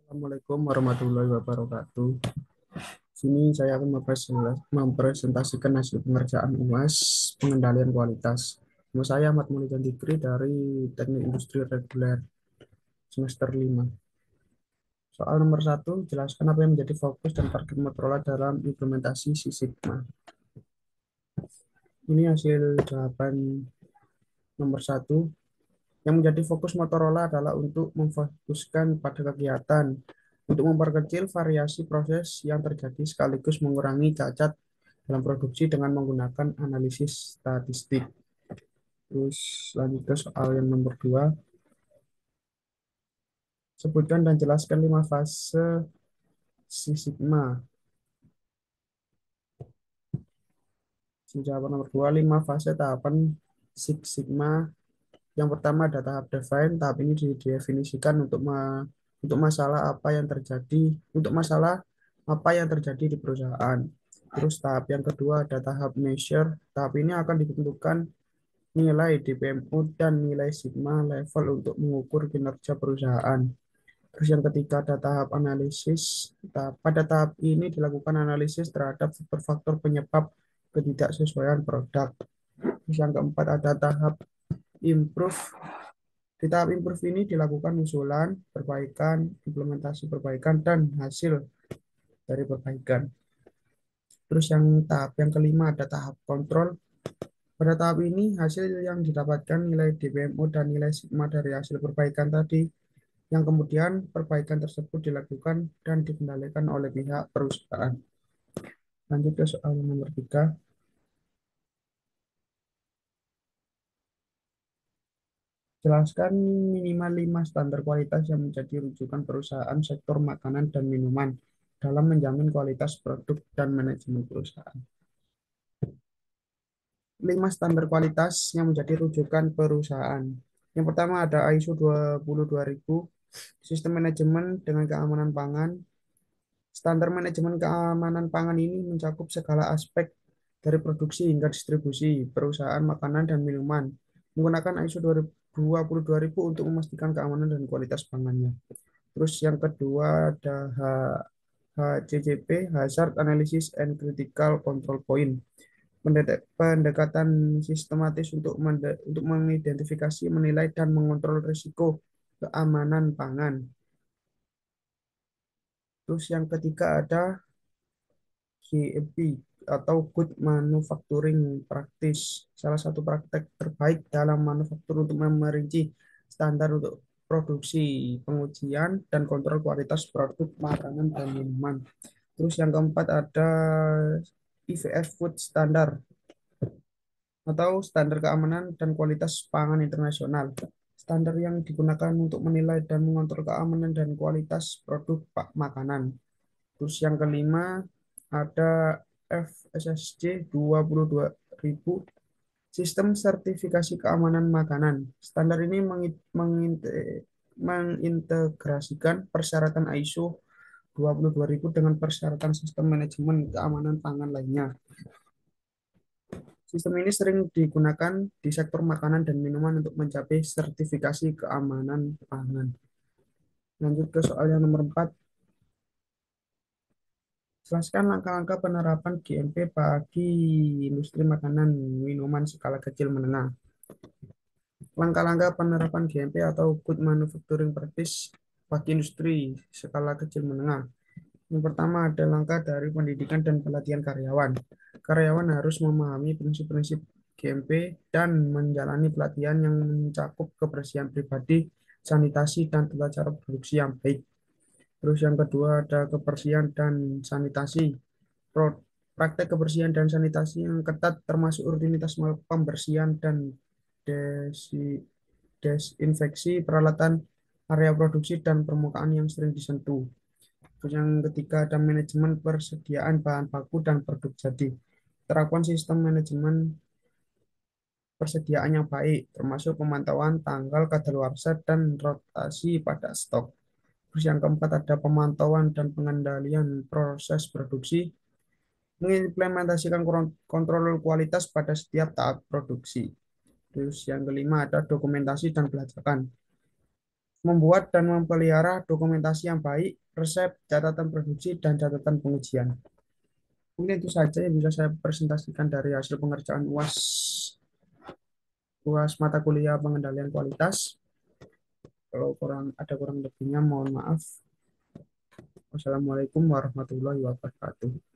Assalamualaikum warahmatullahi wabarakatuh. Sini saya akan mempresentasikan hasil pengerjaan UAS pengendalian kualitas. Nama saya Ahmad Maulidan Fikri dari Teknik Industri Reguler semester 5. Soal nomor 1, jelaskan apa yang menjadi fokus dan target Motorola dalam implementasi Six Sigma. Ini hasil jawaban nomor 1. Yang menjadi fokus Motorola adalah untuk memfokuskan pada kegiatan untuk memperkecil variasi proses yang terjadi sekaligus mengurangi cacat dalam produksi dengan menggunakan analisis statistik. Terus lanjut ke soal yang nomor 2. Sebutkan dan jelaskan 5 fase Six Sigma. Jawaban nomor 2, 5 fase tahapan Six Sigma. Yang pertama ada tahap define. Tahap ini didefinisikan untuk masalah apa yang terjadi, untuk masalah apa yang terjadi di perusahaan. Terus tahap yang kedua ada tahap measure. Tahap ini akan ditentukan nilai DPMO dan nilai sigma level untuk mengukur kinerja perusahaan. Terus yang ketiga ada tahap analisis. Pada tahap ini dilakukan analisis terhadap faktor-faktor penyebab ketidaksesuaian produk. Terus yang keempat ada tahap improve. Di tahap improve ini dilakukan usulan, perbaikan, implementasi perbaikan, dan hasil dari perbaikan. Terus yang tahap yang kelima ada tahap kontrol. Pada tahap ini hasil yang didapatkan nilai DPMO dan nilai sigma dari hasil perbaikan tadi, yang kemudian perbaikan tersebut dilakukan dan dikendalikan oleh pihak perusahaan. Lanjut ke soal nomor 3. Jelaskan minimal 5 standar kualitas yang menjadi rujukan perusahaan sektor makanan dan minuman dalam menjamin kualitas produk dan manajemen perusahaan. 5 standar kualitas yang menjadi rujukan perusahaan. Yang pertama ada ISO 22000, sistem manajemen dengan keamanan pangan. Standar manajemen keamanan pangan ini mencakup segala aspek dari produksi hingga distribusi perusahaan makanan dan minuman, menggunakan ISO 22000 untuk memastikan keamanan dan kualitas pangannya. Terus yang kedua ada HCCP, Hazard Analysis and Critical Control Point. Pendekatan sistematis untuk mengidentifikasi, menilai, dan mengontrol risiko keamanan pangan. Terus yang ketiga ada GMP atau Good Manufacturing Practice, salah satu praktek terbaik dalam manufaktur untuk merinci standar untuk produksi, pengujian, dan kontrol kualitas produk makanan dan minuman. Terus yang keempat ada IVF Food Standard atau standar keamanan dan kualitas pangan internasional. Standar yang digunakan untuk menilai dan mengontrol keamanan dan kualitas produk makanan. Terus yang kelima ada FSSC 22000, Sistem Sertifikasi Keamanan Makanan. Standar ini mengintegrasikan persyaratan ISO 22000 dengan persyaratan sistem manajemen keamanan pangan lainnya. Sistem ini sering digunakan di sektor makanan dan minuman untuk mencapai sertifikasi keamanan pangan. Lanjut ke soal yang nomor 4. Jelaskan langkah-langkah penerapan GMP bagi industri makanan minuman skala kecil menengah. Langkah-langkah penerapan GMP atau Good Manufacturing Practice bagi industri skala kecil menengah. Yang pertama ada langkah dari pendidikan dan pelatihan karyawan. Karyawan harus memahami prinsip-prinsip GMP dan menjalani pelatihan yang mencakup kebersihan pribadi, sanitasi, dan tata cara produksi yang baik. Terus yang kedua ada kebersihan dan sanitasi. Praktek kebersihan dan sanitasi yang ketat termasuk rutinitas pembersihan dan desi- desinfeksi peralatan area produksi dan permukaan yang sering disentuh. Terus yang ketiga ada manajemen persediaan bahan baku dan produk jadi. Terapkan sistem manajemen persediaan yang baik, termasuk pemantauan tanggal kadaluarsa dan rotasi pada stok. Terus yang keempat ada pemantauan dan pengendalian proses produksi, mengimplementasikan kontrol kualitas pada setiap tahap produksi. Terus yang kelima ada dokumentasi dan pelacakan. membuat dan memelihara dokumentasi yang baik, resep, catatan produksi, dan catatan pengujian. Mungkin itu saja yang bisa saya presentasikan dari hasil pengerjaan UAS mata kuliah pengendalian kualitas. Kalau kurang lebihnya mohon maaf. Wassalamualaikum warahmatullahi wabarakatuh.